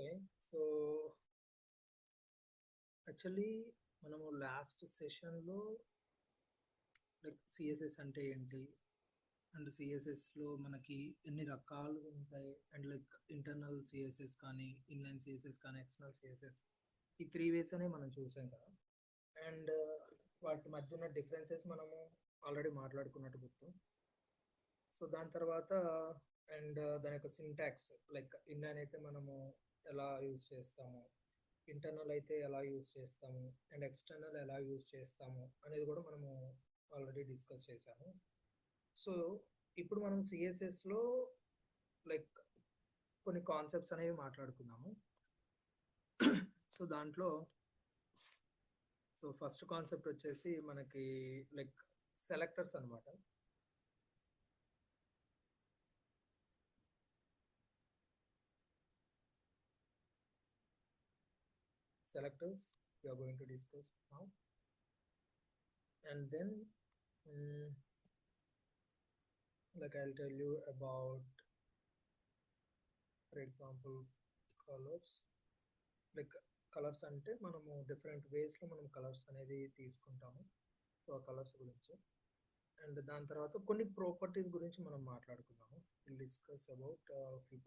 Okay. So, actually మనము last సెషన్‌లో CSS అంటే ఏంటి? అండ్ సీఎస్ఎస్‌లో మనకి ఎన్ని రకాలు ఉంటాయి? అండ్ ఇంటర్నల్ సీఎస్ఎస్ కానీ, ఇన్‌లైన్ సీఎస్ఎస్ కానీ, ఎక్స్టర్నల్ సీఎస్ఎస్ ఈ 3 వేస్ అనేవి మనం చూసాం కదా! అండ్ వాటి మధ్య ఉన్న డిఫరెన్సెస్ మనము ఆల్రెడీ మాట్లాడుకున్నట్టు గుర్తు. సో, దాని తర్వాత దాని యొక్క సింటాక్స్ ఇన్‌లైన్ అయితే మనము ఎలా యూజ్ చేస్తాము? ఇంటర్నల్ అయితే ఎలా యూజ్ చేస్తాము అండ్ ఎక్స్టర్నల్ ఎలా యూజ్ చేస్తాము అనేది కూడా మనము ఆల్రెడీ డిస్కస్ చేశాము. సో ఇప్పుడు మనం సిఎస్ఎస్లో లైక్ కొన్ని కాన్సెప్ట్స్ అనేవి మాట్లాడుకుందాము. సో దాంట్లో ఫస్ట్ కాన్సెప్ట్ వచ్చేసి మనకి సెలెక్టర్స్ అనమాట. Selectors we are going to discuss now, and then I'll tell you about, for example, colors. Colours అంటే మనము డిఫరెంట్ వేస్లో మనం కలర్స్ అనేది తీసుకుంటాము. సో ఆ కలర్స్ గురించి అండ్ దాని తర్వాత కొన్ని ప్రాపర్టీస్ గురించి మనం మాట్లాడుకుందాము. Will discuss about few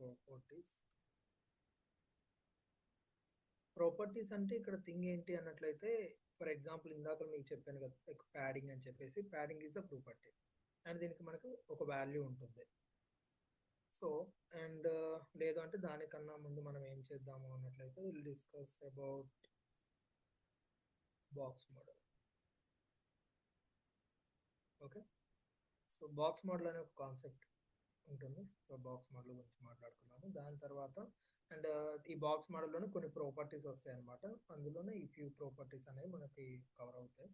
properties అంటే ఇక్కడ థింగ్ ఏంటి అన్నట్లయితే, ఫర్ ఎగ్జాంపుల్ ఇందాక మీకు చెప్పాను కదా ప్యాడింగ్ అని చెప్పేసి, padding is a property and దీనికి మనకు ఒక వాల్యూ ఉంటుంది. సో అండ్ లేదు అంటే దానికన్నా ముందు మనం ఏం చేద్దాము అన్నట్లయితే will discuss about box model. Okay, so box model అనే ఒక కాన్సెప్ట్ ఉంటుంది. సో బాక్స్ మోడల్ గురించి మాట్లాడుకున్నాము. దాని తర్వాత అండ్ ఈ బాక్స్ మోడల్లోనే కొన్ని ప్రాపర్టీస్ వస్తాయి అనమాట. అందులోనే ఈ ఫ్యూ ప్రాపర్టీస్ అనేవి మనకి కవర్ అవుతాయి.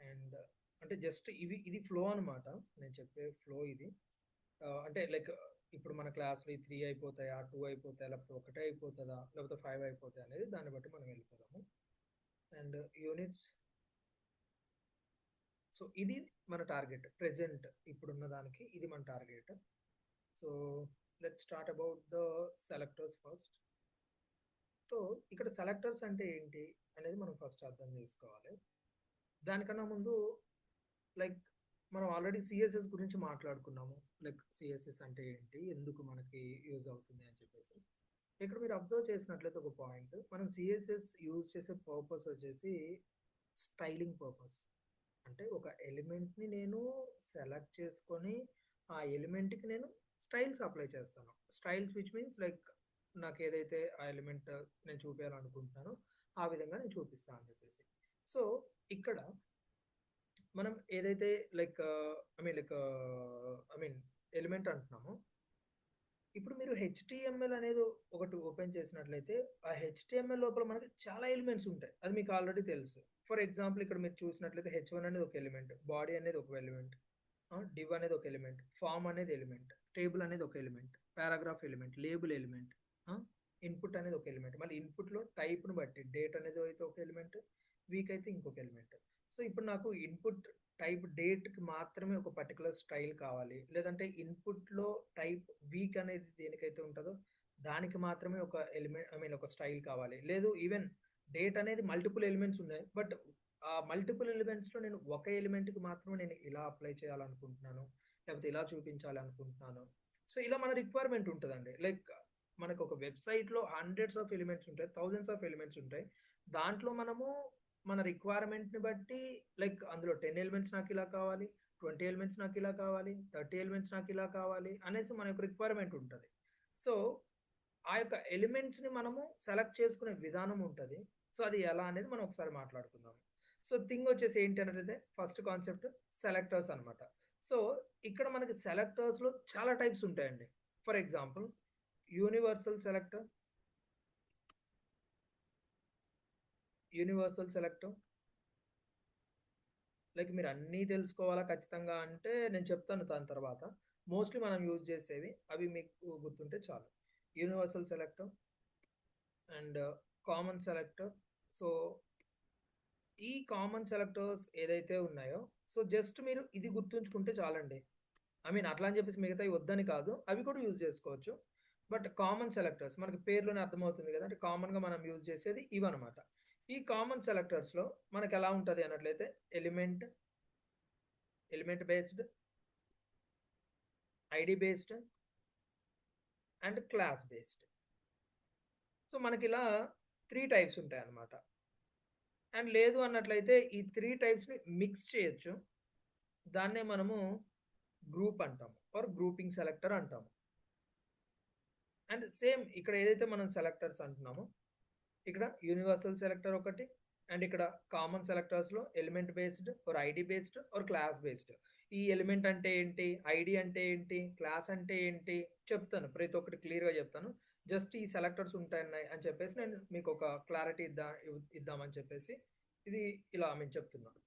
అండ్ అంటే జస్ట్ ఇది ఫ్లో అనమాట, నేను చెప్పే ఫ్లో ఇది. అంటే ఇప్పుడు మన క్లాస్లో 3 అయిపోతాయా, 2 అయిపోతాయా, లేకపోతే ఒకటే అయిపోతుందా, లేకపోతే 5 అయిపోతాయి అనేది దాన్ని బట్టి మనం వెళ్ళిపోదాము. అండ్ యూనిట్స్, సో ఇది మన టార్గెట్ ప్రెజెంట్ ఇప్పుడున్న దానికి ఇది మన target. So let's start about the selectors first. So ఇక్కడ సెలెక్టర్స్ అంటే ఏంటి అనేది మనం ఫస్ట్ అర్థం చేసుకోవాలి. దానికన్నా ముందు మనం ఆల్రెడీ సిఎస్ఎస్ గురించి మాట్లాడుకున్నాము. సిఎస్ఎస్ అంటే ఏంటి, ఎందుకు మనకి యూజ్ అవుతుంది అని చెప్పేసి. ఇక్కడ మీరు అబ్జర్వ్ చేసినట్లయితే ఒక పాయింట్, మనం సిఎస్ఎస్ యూజ్ చేసే పర్పస్ వచ్చేసి స్టైలింగ్ పర్పస్. అంటే ఒక ఎలిమెంట్ని నేను సెలెక్ట్ చేసుకొని ఆ ఎలిమెంట్కి నేను స్టైల్స్ అప్లై చేస్తాను. స్టైల్స్ విచ్ మీన్స్ నాకు ఏదైతే ఆ ఎలిమెంట్ నేను చూపించాలనుకుంటున్నానో ఆ విధంగా నేను చూపిస్తాను అని చెప్పేసి. సో ఇక్కడ మనం ఏదైతే ఎలిమెంట్ అంటున్నామో, ఇప్పుడు మీరు హెచ్టిఎంఎల్ అనేది ఒకటి ఓపెన్ చేసినట్లయితే ఆ హెచ్టిఎంఎల్ లోపల మనకి చాలా ఎలిమెంట్స్ ఉంటాయి, అది మీకు ఆల్రెడీ తెలుసు. ఫర్ ఎగ్జాంపుల్ ఇక్కడ మీరు చూసినట్లయితే H1 అనేది ఒక ఎలిమెంట్, బాడీ అనేది ఒక ఎలిమెంట్, డివ్ అనేది ఒక ఎలిమెంట్, ఫామ్ అనేది ఎలిమెంట్, టేబుల్ అనేది ఒక element, paragraph element, label element, input అనేది ఒక ఎలిమెంట్. మళ్ళీ ఇన్పుట్లో టైప్ను బట్టి డేట్ అనేది అయితే ఒక ఎలిమెంట్, వీక్ అయితే ఇంకొక ఎలిమెంట్. సో ఇప్పుడు నాకు ఇన్పుట్ టైప్ డేట్కి మాత్రమే ఒక పర్టికులర్ స్టైల్ కావాలి, లేదంటే ఇన్పుట్లో టైప్ వీక్ అనేది దేనికైతే ఉంటుందో దానికి మాత్రమే ఒక ఎలిమెంట్ ఒక స్టైల్ కావాలి. లేదు ఈవెన్ డేట్ అనేది మల్టిపుల్ ఎలిమెంట్స్ ఉన్నాయి, బట్ ఆ మల్టిపుల్ ఎలిమెంట్స్లో నేను ఒక ఎలిమెంట్కి మాత్రమే నేను ఇలా అప్లై చేయాలనుకుంటున్నాను, లేకపోతే ఇలా చూపించాలి అనుకుంటున్నాను. సో ఇలా మన రిక్వైర్మెంట్ ఉంటుందండి. మనకు ఒక వెబ్సైట్లో హండ్రెడ్స్ ఆఫ్ ఎలిమెంట్స్ ఉంటాయి, థౌజండ్స్ ఆఫ్ ఎలిమెంట్స్ ఉంటాయి. దాంట్లో మనము మన రిక్వైర్మెంట్ని బట్టి అందులో 10 ఎలిమెంట్స్ నాకు ఇలా కావాలి, 20 ఎలిమెంట్స్ నాకు ఇలా కావాలి, 30 ఎలిమెంట్స్ నాకు ఇలా కావాలి అనేసి మన యొక్క రిక్వైర్మెంట్ ఉంటుంది. సో ఆ యొక్క ఎలిమెంట్స్ని మనము సెలెక్ట్ చేసుకునే విధానం ఉంటుంది. సో అది ఎలా అనేది మనం ఒకసారి మాట్లాడుకుందాం. సో థింగ్ వచ్చేసి ఏంటి అనేది ఫస్ట్ కాన్సెప్ట్ సెలెక్టర్స్ అనమాట. సో ఇక్కడ మనకి సెలెక్టర్స్లో చాలా టైప్స్ ఉంటాయండి. ఫర్ ఎగ్జాంపుల్ యూనివర్సల్ సెలెక్టర్, మీరు అన్నీ తెలుసుకోవాలా ఖచ్చితంగా అంటే నేను చెప్తాను దాని తర్వాత. మోస్ట్లీ మనం యూజ్ చేసేవి అవి మీకు గుర్తుంటే చాలు. Universal selector and common selector. So ఈ కామన్ సెలెక్టర్స్ ఏదైతే ఉన్నాయో, సో జస్ట్ మీరు ఇది గుర్తుంచుకుంటే చాలండి. అట్లా అని చెప్పేసి మిగతావి వద్దని కాదు, అవి కూడా యూజ్ చేసుకోవచ్చు. బట్ కామన్ సెలెక్టర్స్ మనకి పేరులోనే అర్థమవుతుంది కదా, అంటే కామన్గా మనం యూజ్ చేసేది ఇవన్నమాట. ఈ కామన్ సెలెక్టర్స్లో మనకి ఎలా ఉంటుంది అన్నట్లయితే element based, ID based and class based. So మనకి ఇలా 3 టైప్స్ ఉంటాయి అన్నమాట. అండ్ లేదు అన్నట్లయితే ఈ 3 టైప్స్ని మిక్స్ చేయొచ్చు. దాన్నే మనము గ్రూప్ అంటాము ఆర్ గ్రూపింగ్ సెలెక్టర్ అంటాము. అండ్ సేమ్ ఇక్కడ ఏదైతే మనం సెలెక్టర్స్ అంటున్నామో ఇక్కడ యూనివర్సల్ సెలెక్టర్ ఒకటి, అండ్ ఇక్కడ కామన్ సెలెక్టర్స్లో element based or ID based or class based. ఈ ఎలిమెంట్ అంటే ఏంటి, ఐడి అంటే ఏంటి, క్లాస్ అంటే ఏంటి చెప్తాను, ప్రతి ఒక్కటి క్లియర్గా చెప్తాను. జస్ట్ ఈ సెలెక్టర్స్ ఉంటాయి అని చెప్పేసి నేను మీకు ఒక క్లారిటీ ఇద్దామని చెప్పేసి ఇది ఇలా మేము చెప్తున్నాను.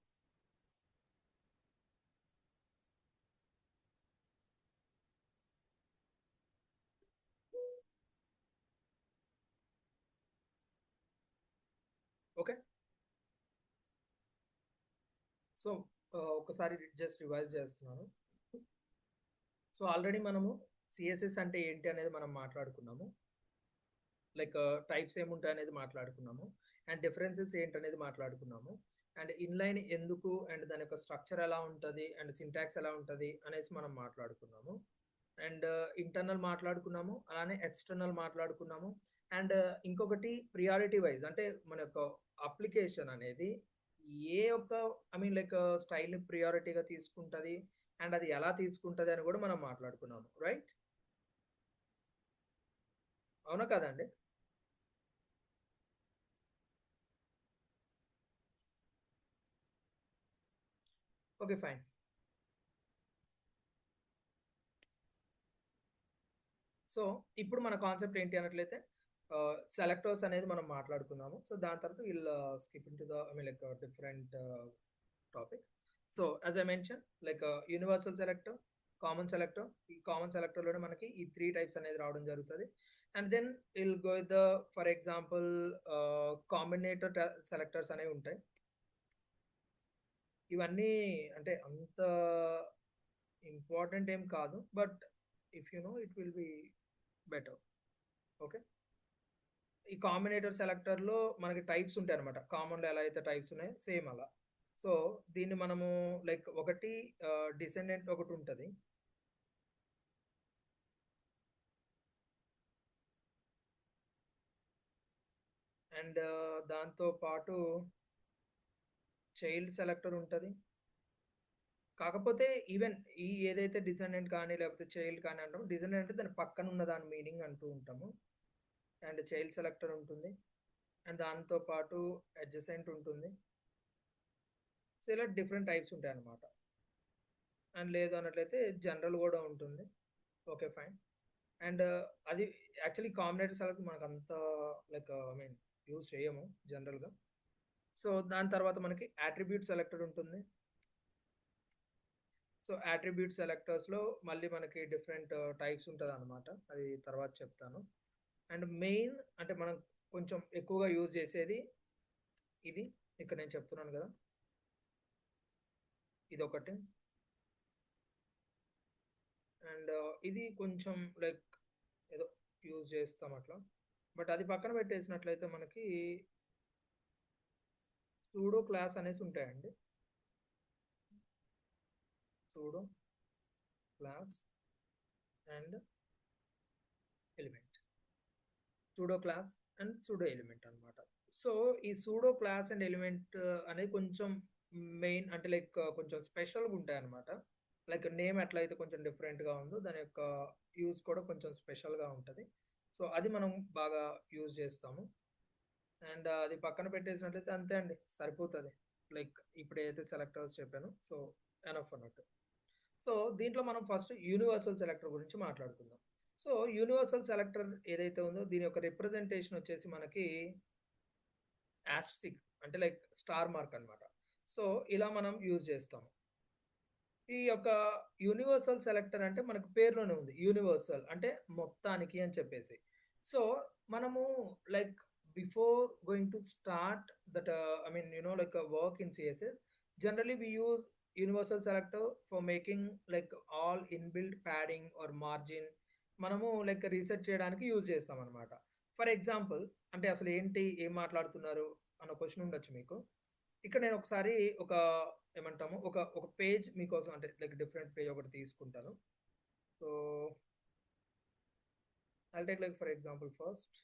ఓకే, సో ఒకసారి జస్ట్ రివైజ్ చేస్తున్నాను. సో ఆల్రెడీ మనము సిఎస్ఎస్ అంటే ఏంటి అనేది మనం మాట్లాడుకున్నాము, లైక్ టైప్స్ ఏముంటాయి అనేది మాట్లాడుకున్నాము, అండ్ డిఫరెన్సెస్ ఏంటనేది మాట్లాడుకున్నాము, అండ్ ఇన్లైన్ ఎందుకు, అండ్ దాని యొక్క స్ట్రక్చర్ ఎలా ఉంటుంది, అండ్ సింటాక్స్ ఎలా ఉంటుంది అనేసి మనం మాట్లాడుకున్నాము. అండ్ ఇంటర్నల్ మాట్లాడుకున్నాము, అలానే ఎక్స్టర్నల్ మాట్లాడుకున్నాము. అండ్ ఇంకొకటి ప్రియారిటీ వైజ్, అంటే మన యొక్క అప్లికేషన్ అనేది ఏ ఒక్క లైక్ స్టైల్ని ప్రియారిటీగా తీసుకుంటుంది అండ్ అది ఎలా తీసుకుంటుంది అని కూడా మనం మాట్లాడుకున్నాము, రైట్? అవునా కదండి? Okay, fine. సో ఇప్పుడు మన కాన్సెప్ట్ ఏంటి అన్నట్లయితే సెలెక్టర్స్ అనేది మనం మాట్లాడుకున్నాము. సో దాని తర్వాత వీళ్ళు skip into the like different topic. So as I mention, like universal selector, common selector. ఈ కామన్ సెలెక్టర్లోనే మనకి ఈ 3 టైప్స్ అనేది రావడం జరుగుతుంది. And then will go the for example combinator selectors అనేవి ఉంటాయి. ఇవన్నీ అంటే అంత ఇంపార్టెంట్ ఏం కాదు, but if you know it will be better. Okay, ఈ కాంబినేటర్ సెలెక్టర్లో మనకి టైప్స్ ఉంటాయి అనమాట. కామన్లో ఎలా అయితే టైప్స్ ఉన్నాయో సేమ్ అలా. సో దీన్ని మనము లైక్ ఒకటి డిసెండెంట్ ఒకటి ఉంటుంది, అండ్ దాంతో పాటు చైల్డ్ సెలెక్టర్ ఉంటుంది. కాకపోతే ఈవెన్ ఈ ఏదైతే డిసెండెంట్ కానీ లేకపోతే చైల్డ్ కానీ అంటామో, డిసెండెంట్ అంటే దాని పక్కన ఉన్న దాని మీనింగ్ అంటూ ఉంటాము. అండ్ చైల్డ్ సెలెక్టర్ ఉంటుంది, అండ్ దాంతో పాటు అడ్జసెంట్ ఉంటుంది. సో ఇలా డిఫరెంట్ టైప్స్ ఉంటాయి అన్నమాట. అండ్ లేదు అన్నట్లయితే జనరల్ కూడా ఉంటుంది. Okay, fine. అండ్ అది యాక్చువల్లీ కాంబినేటర్ సెలెక్ట్ మనకు అంత లైక్ యూజ్ చేయము జనరల్గా. సో దాని తర్వాత మనకి అట్రిబ్యూట్ సెలెక్టర్ ఉంటుంది. సో అట్రిబ్యూట్ సెలెక్టర్స్లో మళ్ళీ మనకి డిఫరెంట్ టైప్స్ ఉంటుంది అనమాట, అది తర్వాత చెప్తాను. అండ్ మెయిన్ అంటే మనం కొంచెం ఎక్కువగా యూజ్ చేసేది ఇది, ఇక్కడ నేను చెప్తున్నాను కదా, ఇది ఒకటి. అండ్ ఇది కొంచెం లైక్ ఏదో యూజ్ చేస్తాం అట్లా, బట్ అది పక్కన పెట్టేసినట్లయితే మనకి సూడో క్లాస్ అనేసి ఉంటాయండి. Pseudo class and element, pseudo class and pseudo element అనమాట. సో ఈ సూడో క్లాస్ అండ్ ఎలిమెంట్ అనేది కొంచెం మెయిన్ అంటే లైక్ కొంచెం స్పెషల్గా ఉంటాయి అనమాట. లైక్ నేమ్ ఎట్లయితే కొంచెం డిఫరెంట్గా ఉందో దాని యొక్క యూజ్ కూడా కొంచెం స్పెషల్గా ఉంటుంది. సో అది మనం బాగా యూజ్ చేస్తాము. అండ్ అది పక్కన పెట్టేసినట్లయితే అంతే అండి, సరిపోతుంది. లైక్ ఇప్పుడు ఏదైతే సెలెక్టర్స్ చెప్పాను, సో ఎనఫ్ అన్నట్టు. సో దీంట్లో మనం ఫస్ట్ యూనివర్సల్ సెలెక్టర్ గురించి మాట్లాడుకుందాం. సో యూనివర్సల్ సెలెక్టర్ ఏదైతే ఉందో దీని యొక్క రిప్రజెంటేషన్ వచ్చేసి మనకి యాస్టిక్ అంటే లైక్ స్టార్ మార్క్ అనమాట. సో ఇలా మనం యూజ్ చేస్తాము. ఈ యొక్క యూనివర్సల్ సెలెక్టర్ అంటే మనకు పేరులోనే ఉంది, యూనివర్సల్ అంటే మొత్తానికి అని చెప్పేసి. సో మనము like before going to start that like work in CSS, generally we use universal selector for making like all inbuilt padding or margin మనము లైక్ రీసెర్చ్ చేయడానికి యూజ్ చేస్తాం అనమాట. ఫర్ ఎగ్జాంపుల్ అంటే అసలు ఏంటి? ఏం మాట్లాడుతున్నారు? అన్న క్వెషన్ ఉండొచ్చు మీకు. ఇక్కడ నేను ఒకసారి ఒక ఏమంటాము ఒక పేజ్ మీకోసం అంటే లైక్ డిఫరెంట్ పేజ్ ఒకటి తీసుకుంటాను. So I'll take like for example first.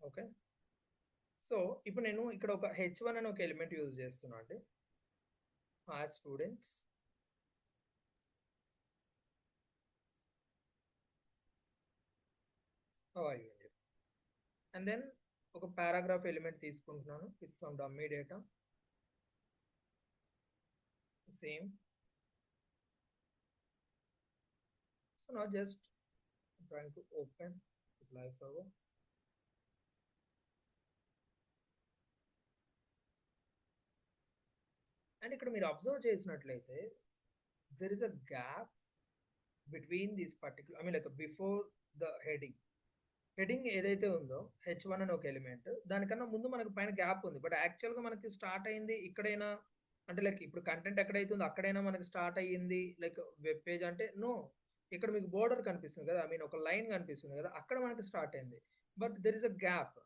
Okay. So ఇప్పుడు నేను ఇక్కడ ఒక H1 అనే ఒక ఎలిమెంట్ యూజ్ చేస్తున్నా అండి. As students how are you and then ఒక పారాగ్రాఫ్ ఎలిమెంట్ తీసుకుంటున్నాను with some dummy data same. So now just trying to open live server and ఇక్కడ మీరు అబ్జర్వ్ చేసినట్లయితే there is a gap between this particular I mean like before the heading ఏదైతే ఉందో H1 అని ఒక element దానికన్నా ముందు మనకు పైన గ్యాప్ ఉంది. బట్ యాక్చువల్గా మనకి స్టార్ట్ అయింది ఇక్కడైనా అంటే లైక్ ఇప్పుడు కంటెంట్ ఎక్కడైతే ఉందో అక్కడైనా మనకి స్టార్ట్ అయ్యింది లైక్ వెబ్ పేజ్ అంటే నో. ఇక్కడ మీకు బోర్డర్ కనిపిస్తుంది కదా, ఐ మీన్ ఒక లైన్ కనిపిస్తుంది కదా, అక్కడ మనకి స్టార్ట్ అయింది. But there is a gap.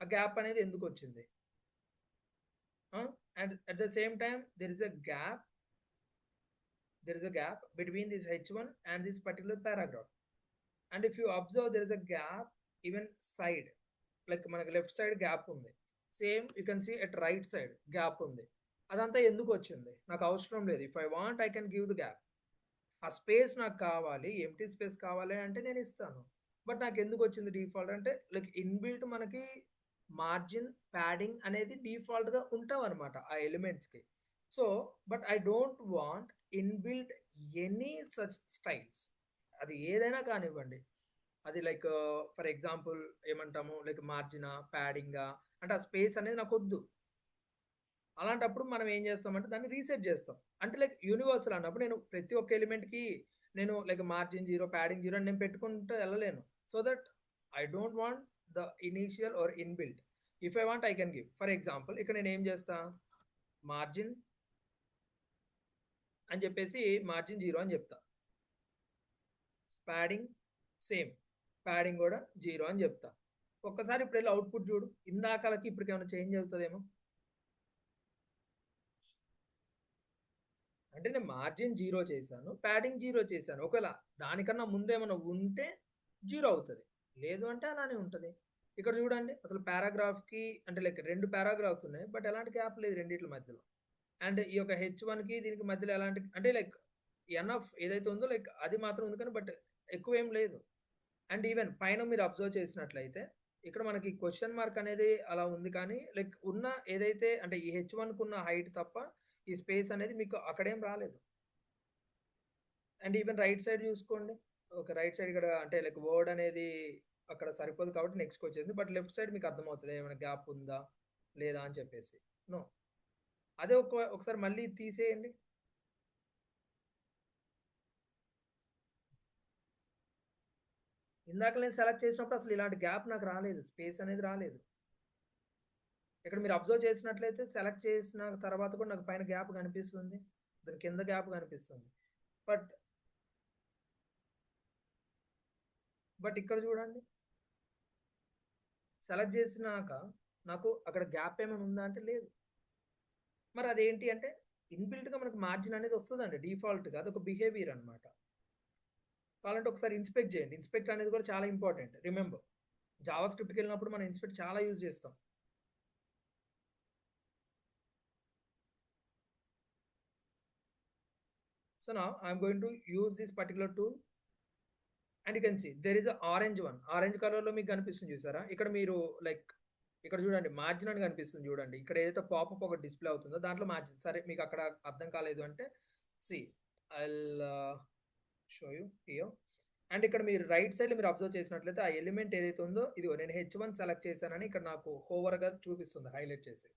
ఆ గ్యాప్ అనేది ఎందుకు వచ్చింది? And at the same time there is a gap between this H1 and this particular paragraph. And if you observe there is a gap even side like మనకి left side gap ఉంది. Same you can see at right side gap ఉంది. అదంతా ఎందుకు వచ్చింది? నాకు అవసరం లేదు. If I want I can give the gap. ఆ స్పేస్ నాకు కావాలి, ఎంటీ స్పేస్ కావాలి అంటే నేను ఇస్తాను. బట్ నాకు ఎందుకు వచ్చింది డిఫాల్ట్ అంటే లైక్ ఇన్బిల్ట్ మనకి మార్జిన్ ప్యాడింగ్ అనేది డిఫాల్ట్గా ఉంటాం అనమాట ఆ ఎలిమెంట్స్కి. So but I don't want inbuilt any such styles. అది ఏదైనా కానివ్వండి. అది లైక్ ఫర్ ఎగ్జాంపుల్ ఏమంటాము లైక్ మార్జినా ప్యాడింగా అంటే ఆ స్పేస్ అనేది నాకు వద్దు. అలాంటప్పుడు మనం ఏం చేస్తామంటే దాన్ని రీసెట్ చేస్తాం. అంటే లైక్ యూనివర్సల్ అన్నప్పుడు నేను ప్రతి ఒక్క ఎలిమెంట్కి నేను లైక్ మార్జిన్ 0 ప్యాడింగ్ 0 అని నేను పెట్టుకుంటూ వెళ్ళలేను. So that I don't want the initial or inbuilt. If I want I can give. For example ఇక్కడ నేను ఏం చేస్తా మార్జిన్ అని చెప్పేసి మార్జిన్ 0 అని చెప్తా. ప్యాడింగ్ సేమ్ ప్యాడింగ్ కూడా 0 అని చెప్తా. ఒక్కసారి ఇప్పుడు వెళ్ళి అవుట్పుట్ చూడు. ఇందాకలకి ఇప్పటికి ఏమైనా చేంజ్ అవుతుందేమో. అంటే నేను మార్జిన్ 0 చేశాను, ప్యాడింగ్ 0 చేశాను. ఒకవేళ దానికన్నా ముందేమైనా ఉంటే 0 అవుతుంది, లేదు అంటే అలానే ఉంటుంది. ఇక్కడ చూడండి అసలు పారాగ్రాఫ్కి అంటే లైక్ 2 పారాగ్రాఫ్స్ ఉన్నాయి బట్ ఎలాంటి గ్యాప్ లేదు రెండింటి మధ్యలో. అండ్ ఈ యొక్క H1కి దీనికి మధ్యలో ఎలాంటి అంటే లైక్ ఎనఫ్ ఏదైతే ఉందో లైక్ అది మాత్రం ఉంది కానీ బట్ ఎక్కువ ఏం లేదు. అండ్ ఈవెన్ పైన మీరు అబ్జర్వ్ చేసినట్లయితే ఇక్కడ మనకి క్వశ్చన్ మార్క్ అనేది అలా ఉంది కానీ లైక్ ఉన్న ఏదైతే అంటే ఈ H1కు ఉన్న హైట్ తప్ప ఈ స్పేస్ అనేది మీకు అక్కడేం రాలేదు. అండ్ ఈవెన్ రైట్ సైడ్ చూసుకోండి. ఒక రైట్ సైడ్ ఇక్కడ అంటే లైక్ వర్డ్ అనేది అక్కడ సరిపోదు కాబట్టి నెక్స్ట్ వచ్చేది. బట్ లెఫ్ట్ సైడ్ మీకు అర్థమవుతుంది ఏమైనా గ్యాప్ ఉందా లేదా అని చెప్పేసి. నో. అదే ఒకసారి మళ్ళీ తీసేయండి. ఇందాక నేను సెలెక్ట్ చేసినప్పుడు అసలు ఇలాంటి గ్యాప్ నాకు రాలేదు, స్పేస్ అనేది రాలేదు. ఇక్కడ మీరు అబ్జర్వ్ చేసినట్లయితే సెలెక్ట్ చేసిన తర్వాత కూడా నాకు పైన గ్యాప్ కనిపిస్తుంది, దాని కింద గ్యాప్ కనిపిస్తుంది. బట్ ఇక్కడ చూడండి సెలెక్ట్ చేసినాక నాకు అక్కడ గ్యాప్ ఏమైనా ఉందా అంటే లేదు. మరి అదేంటి అంటే ఇన్బిల్ట్గా మనకు మార్జిన్ అనేది వస్తుందండి డిఫాల్ట్గా. అది ఒక బిహేవియర్ అనమాట. కావాలంటే ఒకసారి ఇన్స్పెక్ట్ చేయండి. ఇన్స్పెక్ట్ అనేది కూడా చాలా ఇంపార్టెంట్. రిమెంబర్ జావా స్క్రిప్ట్కి వెళ్ళినప్పుడు మనం ఇన్స్పెక్ట్ చాలా యూజ్ చేస్తాం. So now I'm going to use this particular tool and you can see there is a orange one. Orange colour లో మీకు కనిపిస్తుంది చూసారా? ఇక్కడ మీరు లైక్ ఇక్కడ చూడండి మార్జిన్ అని కనిపిస్తుంది చూడండి. ఇక్కడ ఏదైతే పాపప్ ఒక డిస్ప్లే అవుతుందో దాంట్లో మార్జిన్. సరే మీకు అక్కడ అర్థం కాలేదు అంటే see I'll show you here. And ఇక్కడ మీరు రైట్ సైడ్ మీరు అబ్జర్వ్ చేసినట్లయితే ఆ ఎలిమెంట్ ఏదైతే ఉందో ఇదిగో నేను H1 సెలెక్ట్ చేశానని ఇక్కడ నాకు ఓవర్గా చూపిస్తుంది హైలైట్ చేసి.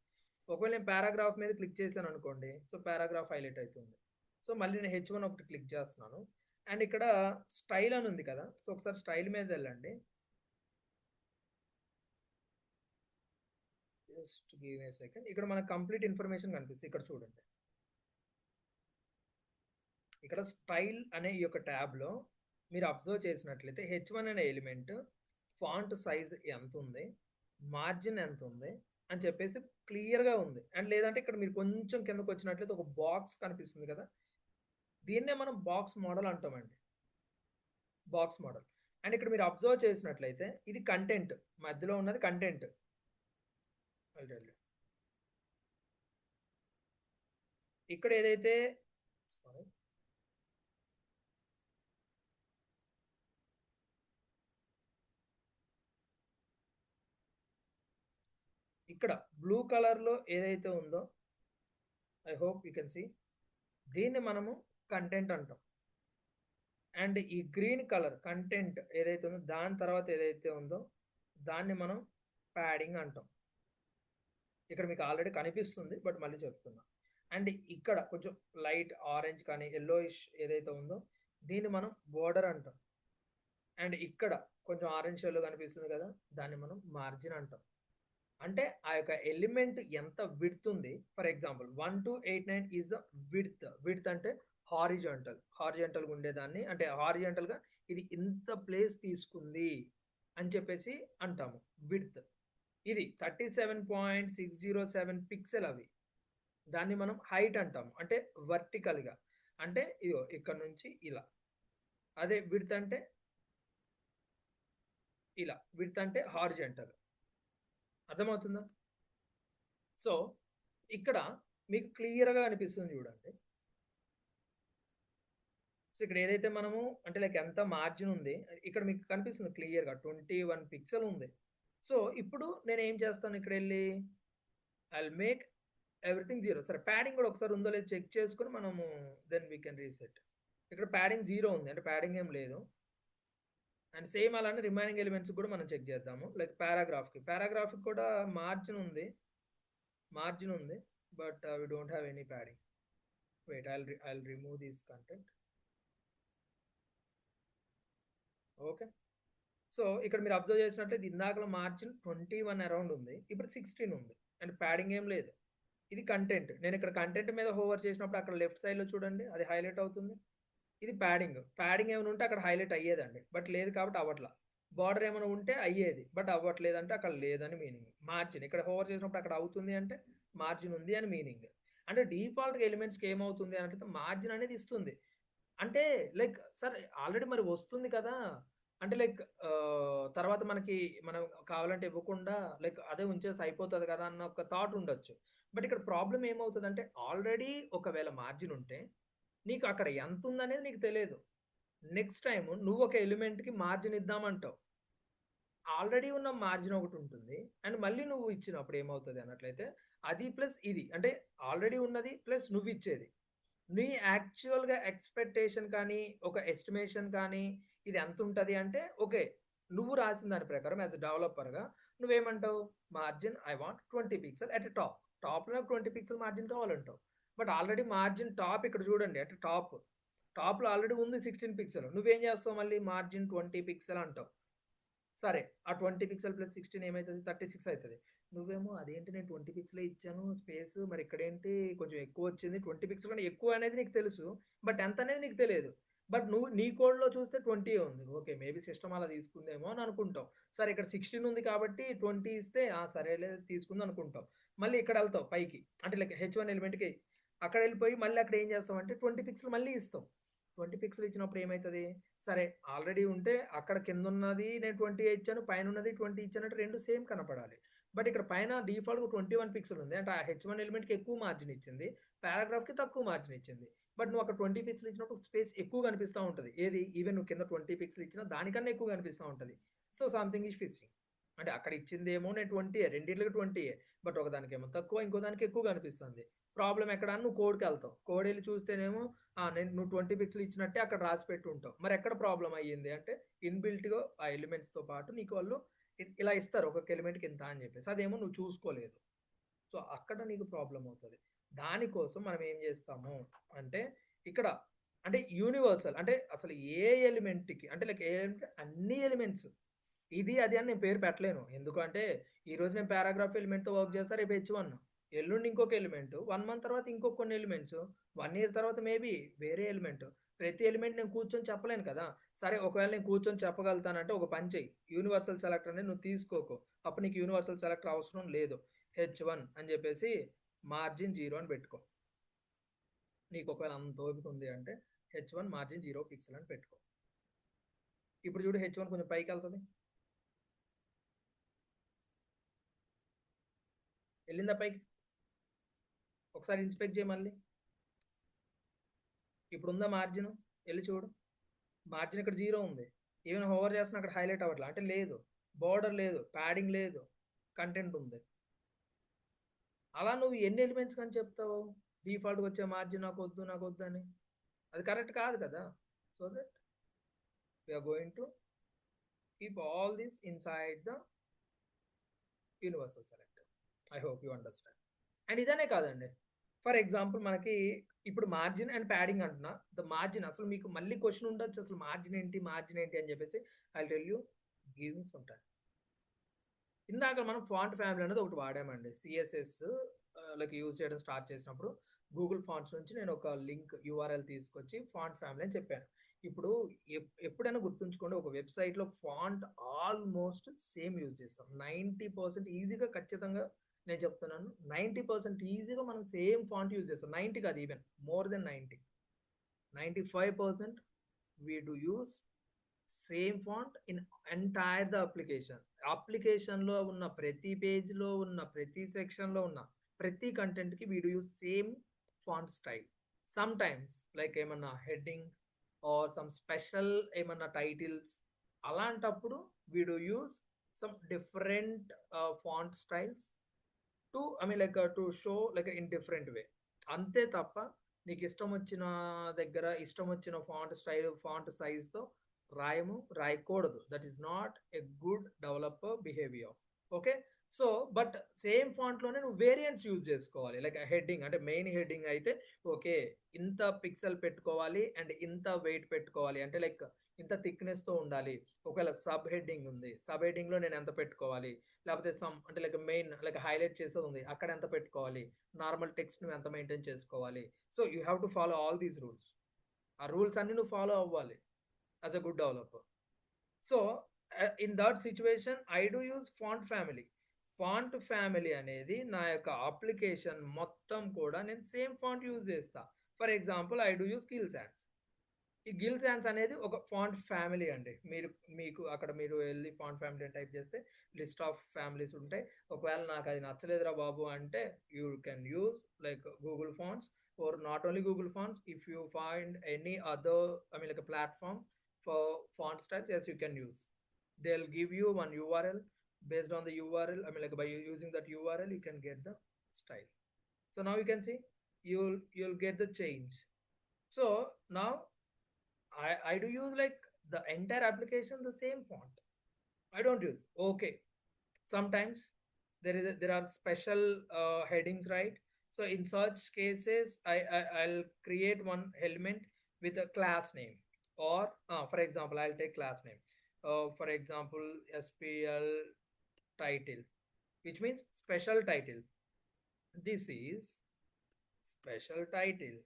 ఒకవేళ నేను పారాగ్రాఫ్ మీద క్లిక్ చేశాను అనుకోండి, సో పారాగ్రాఫ్ హైలైట్ అవుతుంది. సో మళ్ళీ నేను H1 ఒకటి క్లిక్ చేస్తున్నాను. అండ్ ఇక్కడ స్టైల్ అని ఉంది కదా, సో ఒకసారి స్టైల్ మీద వెళ్ళండి. Just give a second. ఇక్కడ మనకు కంప్లీట్ ఇన్ఫర్మేషన్ కనిపిస్తుంది. ఇక్కడ చూడండి, ఇక్కడ స్టైల్ అనే ఈ యొక్క ట్యాబ్లో మీరు అబ్జర్వ్ చేసినట్లయితే H1 అనే ఎలిమెంట్ ఫాంట్ సైజ్ ఎంత ఉంది, మార్జిన్ ఎంత ఉంది అని చెప్పేసి క్లియర్గా ఉంది. అండ్ లేదంటే ఇక్కడ మీరు కొంచెం కిందకు వచ్చినట్లయితే ఒక బాక్స్ కనిపిస్తుంది కదా, దీన్నే మనం బాక్స్ మోడల్ అంటామండి, బాక్స్ మోడల్. అండ్ ఇక్కడ మీరు అబ్జర్వ్ చేసినట్లయితే ఇది కంటెంట్, మధ్యలో ఉన్నది కంటెంట్. ఇక్కడ ఏదైతే సారీ ఇక్కడ బ్లూ కలర్లో ఏదైతే ఉందో, I hope you can see, దీన్ని మనము కంటెంట్ అంటాం. అండ్ ఈ గ్రీన్ కలర్ కంటెంట్ ఏదైతే ఉందో దాని తర్వాత ఏదైతే ఉందో దాన్ని మనం ప్యాడింగ్ అంటాం. ఇక్కడ మీకు ఆల్రెడీ కనిపిస్తుంది, బట్ మళ్ళీ చెప్తున్నా. అండ్ ఇక్కడ కొంచెం లైట్ ఆరెంజ్ కానీ ఎల్లోయిష్ ఏదైతే ఉందో దీన్ని మనం బోర్డర్ అంటాం. అండ్ ఇక్కడ కొంచెం ఆరెంజ్ షేడ్లో కనిపిస్తుంది కదా, దాన్ని మనం మార్జిన్ అంటాం. అంటే ఆ యొక్క ఎలిమెంట్ ఎంత విడ్త్ ఉంది. ఫర్ ఎగ్జాంపుల్ 1289 ఈజ్ విడ్త్ అంటే హారిజాంటల్గా ఉండేదాన్ని, అంటే హారిజాంటల్గా ఇది ఇంత ప్లేస్ తీసుకుంది అని చెప్పేసి అంటాము విడ్త్. ఇది 37.607 పిక్సెల్, అవి దాన్ని మనం హైట్ అంటాము, అంటే వర్టికల్గా, అంటే ఇదో ఇక్కడ నుంచి ఇలా. అదే విడ్త్ అంటే ఇలా, విడ్త్ అంటే హారిజాంటల్. అర్థమవుతుందా? సో ఇక్కడ మీకు క్లియర్గా అనిపిస్తుంది చూడండి. సో ఇక్కడ ఏదైతే మనము అంటే లైక్ ఎంత మార్జిన్ ఉంది ఇక్కడ మీకు కనిపిస్తుంది క్లియర్గా 21 పిక్సెల్ ఉంది. సో ఇప్పుడు నేను ఏం చేస్తాను, ఇక్కడ వెళ్ళి ఐ విల్ మేక్ ఎవ్రీథింగ్ 0. సరే ప్యాడింగ్ కూడా ఒకసారి ఉందో లేదో చెక్ చేసుకొని మనము దెన్ వీ కెన్ రీసెట్. ఇక్కడ ప్యాడింగ్ 0 ఉంది, అంటే ప్యాడింగ్ ఏం లేదు. అండ్ సేమ్ అలానే రిమైనింగ్ ఎలిమెంట్స్ కూడా మనం చెక్ చేద్దాము. లైక్ పారాగ్రాఫ్కి కూడా మార్జిన్ ఉంది, but we don't have any padding. Wait, I remove this content. Okay, so ఇక్కడ మీరు అబ్జర్వ్ చేసినట్లయితే ఇందాకలో మార్జిన్ 21 అరౌండ్ ఉంది, ఇప్పుడు 16 ఉంది, అండ్ ప్యాడింగ్ ఏం లేదు. ఇది కంటెంట్. నేను ఇక్కడ కంటెంట్ మీద హోవర్ చేసినప్పుడు అక్కడ లెఫ్ట్ సైడ్లో చూడండి అది హైలైట్ అవుతుంది. ఇది ప్యాడింగ్ ఏమైనా ఉంటే అక్కడ హైలైట్ అయ్యేదండి, బట్ లేదు కాబట్టి అవ్వట్లా. బార్డర్ ఏమైనా ఉంటే అయ్యేది, బట్ అవ్వట్లేదు అంటే అక్కడ లేదని మీనింగ్. మార్జిన్ ఇక్కడ హోవర్ చేసినప్పుడు అక్కడ అవుతుంది అంటే మార్జిన్ ఉంది అని మీనింగ్. అంటే డిఫాల్ట్గా ఎలిమెంట్స్కి ఏమవుతుంది అంటే మార్జిన్ అనేది ఇస్తుంది. అంటే లైక్ సార్ ఆల్రెడీ మరి వస్తుంది కదా, అంటే లైక్ తర్వాత మనం కావాలంటే ఇవ్వకుండా లైక్ అదే ఉంచేసి అయిపోతుంది కదా అన్న ఒక థాట్ ఉండొచ్చు. బట్ ఇక్కడ ప్రాబ్లం ఏమవుతుందంటే ఆల్రెడీ ఒకవేళ మార్జిన్ ఉంటే నీకు అక్కడ ఎంత ఉందనేది నీకు తెలియదు. నెక్స్ట్ టైం నువ్వు ఒక ఎలిమెంట్కి మార్జిన్ ఇద్దామంటావు, ఆల్రెడీ ఉన్న మార్జిన్ ఒకటి ఉంటుంది, అండ్ మళ్ళీ నువ్వు ఇచ్చినప్పుడు ఏమవుతుంది అన్నట్లయితే అది ప్లస్ ఇది, అంటే ఆల్రెడీ ఉన్నది ప్లస్ నువ్వు ఇచ్చేది, నీ యాక్చువల్గా ఎక్స్పెక్టేషన్ కానీ ఒక ఎస్టిమేషన్ కానీ ఇది ఎంత ఉంటుంది అంటే ఓకే, నువ్వు రాసిన దాని ప్రకారం యాజ్ అ డెవలపర్గా నువ్వేమంటావు, margin I want 20 pixel at టాప్లో 20 పిక్సెల్ మార్జిన్ కావాలంటావు. బట్ ఆల్రెడీ మార్జిన్ టాప్ ఇక్కడ చూడండి, అట్ టాప్లో ఆల్రెడీ ఉంది 16 పిక్సెల్, నువ్వేం చేస్తావు మళ్ళీ మార్జిన్ 20 పిక్సెల్ అంటావు. సరే ఆ 20 పిక్సెల్ ప్లస్ 16 ఏమవుతుంది, 36 అవుతుంది. నువ్వేమో అదేంటి నేను 20 పిక్సెలే ఇచ్చాను స్పేస్, మరి ఇక్కడేంటి కొంచెం ఎక్కువ వచ్చింది. 20 పిక్సెల్ కంటే ఎక్కువ అనేది నీకు తెలుసు, బట్ ఎంత అనేది నీకు తెలియదు. బట్ నువ్వు నీ కోడ్లో చూస్తే 20 ఉంది. ఓకే, మేబీ సిస్టమ్ అలా తీసుకుందేమో అని అనుకుంటావు. సరే ఇక్కడ 16 ఉంది కాబట్టి 20 ఇస్తే సరేలే తీసుకుంది అనుకుంటావు. మళ్ళీ ఇక్కడ వెళ్తావు పైకి, అంటే లైక్ H1 ఎలిమెంట్కి అక్కడ వెళ్ళిపోయి మళ్ళీ అక్కడ ఏం చేస్తావు అంటే 20 పిక్సెల్ మళ్ళీ ఇస్తావు. 20 పిక్సెల్ ఇచ్చినప్పుడు ఏమవుతుంది, సరే ఆల్రెడీ ఉంటే అక్కడ కింద ఉన్నది నేను 20 ఇచ్చాను, పైన ఉన్నది 20 ఇచ్చానంటే రెండు సేమ్ కనపడాలి. బట్ ఇక్కడ పైన డిఫాల్ట్గా 21 పిక్సెల్ ఉంది, అంటే ఆ H1 ఎలిమెంట్కి ఎక్కువ మార్జిన్ ఇచ్చింది, పారాగ్రాఫ్కి తక్కువ మార్జిన్ ఇచ్చింది. బట్ నువ్వు అక్కడ 20 పిక్సెల్ ఇచ్చినప్పుడు స్పేస్ ఎక్కువ కనిపిస్తూ ఉంటుంది. ఏది ఈవెన్ నువ్వు కింద 20 పిక్సెల్ ఇచ్చినా దానికన్నా ఎక్కువ కనిపిస్తూ ఉంటుంది. So something is fishing. అంటే అక్కడ ఇచ్చిందేమో నేను 20, రెండింటికి 20, బట్ ఒకదానికేమో తక్కువ ఇంకో దానికి ఎక్కువ కనిపిస్తుంది. ప్రాబ్లం ఎక్కడ అని నువ్వు కోడ్కి వెళ్తావు, కోడ్ వెళ్ళి చూస్తేనేమో నువ్వు 20 పిక్సెల్ ఇచ్చినట్టే అక్కడ రాసి పెట్టి ఉంటావు. మరి ఎక్కడ ప్రాబ్లం అయ్యింది అంటే ఇన్బిల్ట్గా ఆ ఎలిమెంట్స్తో పాటు నీకు వాళ్ళు ఇలా ఇస్తారు ఒక్కొక్క ఎలిమెంట్కి ఇంత అని చెప్పేసి, అదేమో నువ్వు చూసుకోలేదు. సో అక్కడ నీకు ప్రాబ్లం అవుతుంది. దానికోసం మనం ఏం చేస్తాము అంటే ఇక్కడ అంటే యూనివర్సల్, అంటే అసలు ఏ ఎలిమెంట్కి అంటే లైక్ ఏ అన్ని ఎలిమెంట్స్ ఇది అది అని నేను పేరు పెట్టలేను. ఎందుకంటే ఈరోజు నేను పారాగ్రాఫ్ ఎలిమెంట్‌తో వర్క్ చేస్తా. రేపు H1. ఎల్లుండి ఇంకొక ఎలిమెంట్. 1 మంత్ తర్వాత ఇంకొక కొన్ని ఎలిమెంట్స్. 1 ఇయర్ తర్వాత మేబీ వేరే ఎలిమెంట్. ప్రతి ఎలిమెంట్ నేను కూర్చొని చెప్పలేను కదా! సరే ఒకవేళ నేను కూర్చొని చెప్పగలుగుతానంటే ఒక పని చెయ్యి. యూనివర్సల్ సెలెక్టర్ అనేది నువ్వు తీసుకోకు. అప్పుడు నీకు యూనివర్సల్ సెలెక్టర్ అవసరం లేదు. H1 అని చెప్పేసి మార్జిన్ 0 అని పెట్టుకో. నీకు ఒకవేళ అంత ఓపిక ఉంది అంటే H1 మార్జిన్ 0 పిక్సెల్ అని పెట్టుకో. ఇప్పుడు చూడు H1 కొంచెం పైకి వెళ్తది. వెళ్ళిందా పైకి? ఒకసారి ఇన్స్పెక్ట్ చేయి మళ్ళీ. ఇప్పుడు ఉందా మార్జిన్? వెళ్ళి చూడు. మార్జిన్ ఇక్కడ 0 ఉంది. ఈవెన్ హోవర్ చేస్తున్నా అక్కడ హైలైట్ అవ్వట్లా. అంటే లేదు. బోర్డర్ లేదు. ప్యాడింగ్ లేదు. కంటెంట్ ఉంది. అలా నువ్వు ఎన్ని ఎలిమెంట్స్ కానీ చెప్తావు? డిఫాల్ట్‌గా వచ్చే మార్జిన్ నాకొద్దు అని. అది కరెక్ట్ కాదు కదా! So that we are going to keep all this inside the universal selector. I hope you understand. And ఇదనే కాదండి. ఫర్ ఎగ్జాంపుల్ మనకి ఇప్పుడు మార్జిన్ అండ్ ప్యాడింగ్ అంటున్నా. ద మార్జిన్ అసలు మీకు మళ్ళీ క్వెషన్ ఉండొచ్చు. అసలు మార్జిన్ ఏంటి అని చెప్పేసి I will tell you give some time. ఇందాక మనం ఫాంట్ ఫ్యామిలీ అనేది ఒకటి వాడామండి. సిఎస్ఎస్ లైక్ యూజ్ చేయడం స్టార్ట్ చేసినప్పుడు గూగుల్ ఫాంట్స్ నుంచి నేను ఒక లింక్ యూఆర్ఎల్ తీసుకొచ్చి ఫాంట్ ఫ్యామిలీ అని చెప్పాను. ఇప్పుడు ఎప్పుడైనా గుర్తుంచుకోండి, ఒక వెబ్సైట్లో ఫాంట్ ఆల్మోస్ట్ సేమ్ యూజ్ చేస్తాం. 90% ఈజీగా ఖచ్చితంగా నేను చెప్తున్నాను. 90% ఈజీగా మనం సేమ్ ఫాంట్ యూజ్ చేస్తాం. 90 కాదు, even more than 90. 95% we do use same font in entire the application. అప్లికేషన్లో ఉన్న ప్రతి పేజ్లో ఉన్న ప్రతి సెక్షన్లో ఉన్న ప్రతి కంటెంట్కి we do use same font style. Sometimes like ఏమన్నా హెడ్డింగ్ ఆర్ సమ్ స్పెషల్ ఏమన్నా టైటిల్స్, అలాంటప్పుడు we do use some different font styles to like to show like in different way. అంతే తప్ప నీకు ఇష్టం వచ్చిన దగ్గర ఇష్టం వచ్చిన ఫాంట్ స్టైల్ ఫాంట్ సైజ్తో రాయకూడదు. That is not a good developer behaviour. Okay, so but same ఫాంట్లోనే నువ్వు వేరియంట్స్ యూజ్ చేసుకోవాలి. లైక్ హెడ్డింగ్ అంటే మెయిన్ హెడ్డింగ్ అయితే ఓకే ఇంత పిక్సెల్ పెట్టుకోవాలి అండ్ ఇంత వెయిట్ పెట్టుకోవాలి అంటే లైక్ ఇంత థిక్నెస్తో ఉండాలి. ఒకవేళ సబ్ హెడ్డింగ్ ఉంది, సబ్ హెడ్డింగ్లో నేను ఎంత పెట్టుకోవాలి, లేకపోతే సమ్ అంటే లైక్ మెయిన్ లైక్ హైలైట్ చేసేది ఉంది అక్కడ ఎంత పెట్టుకోవాలి, నార్మల్ టెక్స్ట్ నువ్వు ఎంత మెయింటైన్ చేసుకోవాలి. So you have to follow all these rules. ఆ రూల్స్ అన్ని నువ్వు ఫాలో అవ్వాలి as a good developer. So in that situation I do use font family. Font family అనేది నా యొక్క అప్లికేషన్ మొత్తం కూడా నేను సేమ్ ఫాంట్ యూజ్ చేస్తా. For example I do use Gill Sans. ఈ గిల్ శాన్స్ అనేది ఒక ఫాంట్ ఫ్యామిలీ అండి. మీకు అక్కడ మీరు వెళ్ళి ఫాంట్ ఫ్యామిలీ అని టైప్ చేస్తే లిస్ట్ ఆఫ్ ఫ్యామిలీస్ ఉంటాయి. ఒకవేళ నాకు అది నచ్చలేదురా బాబు అంటే you can use like Google fonts or not only Google Fonts. If you find any other like a platform for font styles, yes you can use. They'll give you one URL. Based on the URL, like by using that URL you can get the style. So now you can see you'll get the change. So now I do use like the entire application the same font. I don't use okay. Sometimes there are special headings, right? So in such cases I'll create one element with a class name, or for example I'll take class name, for example SPL title, which means special title. This is special title,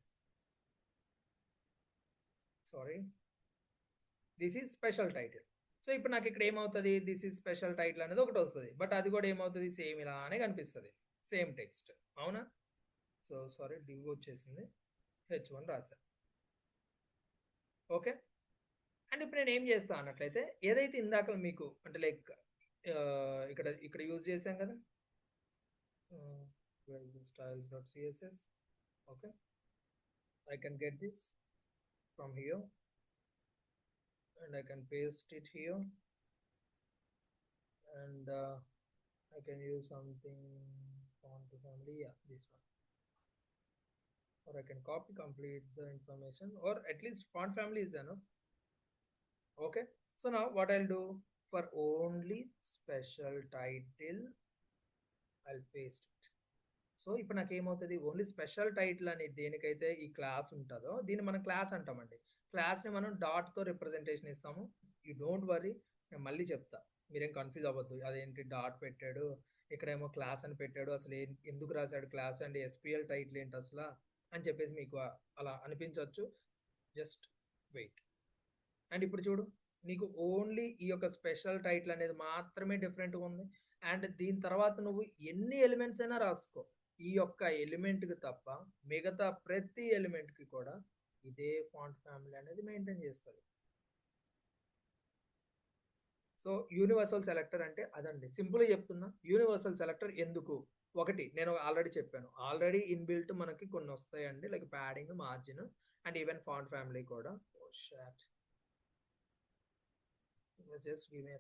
sorry, this is special title. So ఇప్పుడు నాకు ఇక్కడ ఏమవుతుంది, this is special title అనేది ఒకటి వస్తుంది. But అది కూడా ఏమవుతుంది, సేమ్ ఇలానే కనిపిస్తుంది, సేమ్ టెక్స్ట్. అవునా? సో సారీ డివ్ వచ్చేసింది, H1 రాశా. ఓకే, అండ్ ఇప్పుడు నేను ఏం చేస్తా అన్నట్లయితే ఏదైతే ఇందాక మీకు అంటే లైక్ ఇక్కడ యూజ్ చేసాం కదా styles.css. Okay, I can get this from here and I can paste it here and I can use something font family, yeah, this one, or I can copy complete the information, or at least font family is enough. Okay, so now what I'll do, for only special title I'll paste it. So ఇప్పుడు నాకు ఏమవుతుంది, only special title అని దేనికైతే ఈ class ఉంటుందో దీన్ని మనం class అంటామండి. క్లాస్ని మనం డాట్తో రిప్రజెంటేషన్ ఇస్తాము. యూ డోంట్ వరీ, నేను మళ్ళీ చెప్తా, మీరేం కన్ఫ్యూజ్ అవ్వద్దు, అదేంటి డాట్ పెట్టాడు, ఇక్కడేమో క్లాస్ అని పెట్టాడు, అసలు ఎందుకు రాశాడు క్లాస్ అండ్ ఎస్పిఎల్ టైటిల్ ఏంటి అసలు అని చెప్పేసి మీకు అలా అనిపించవచ్చు. Just wait. అండ్ ఇప్పుడు చూడు, నీకు ఓన్లీ ఈ యొక్క స్పెషల్ టైటిల్ అనేది మాత్రమే డిఫరెంట్గా ఉంది. అండ్ దీని తర్వాత నువ్వు ఎన్ని ఎలిమెంట్స్ అయినా రాసుకో, ఈ యొక్క ఎలిమెంట్కి తప్ప మిగతా ప్రతి ఎలిమెంట్కి కూడా ఇదే ఫాంట్ ఫ్యామిలీ అనేది మెయింటైన్ చేస్తుంది. సో యూనివర్సల్ సెలెక్టర్ అంటే అదండి, సింపుల్గా చెప్తున్నా. యూనివర్సల్ సెలెక్టర్ ఎందుకు? ఒకటి నేను ఆల్రెడీ చెప్పాను, ఆల్రెడీ ఇన్బిల్ట్ మనకి కొన్ని వస్తాయండి, like padding, margin and even font family కూడా. జస్ట్ గివ్ మీ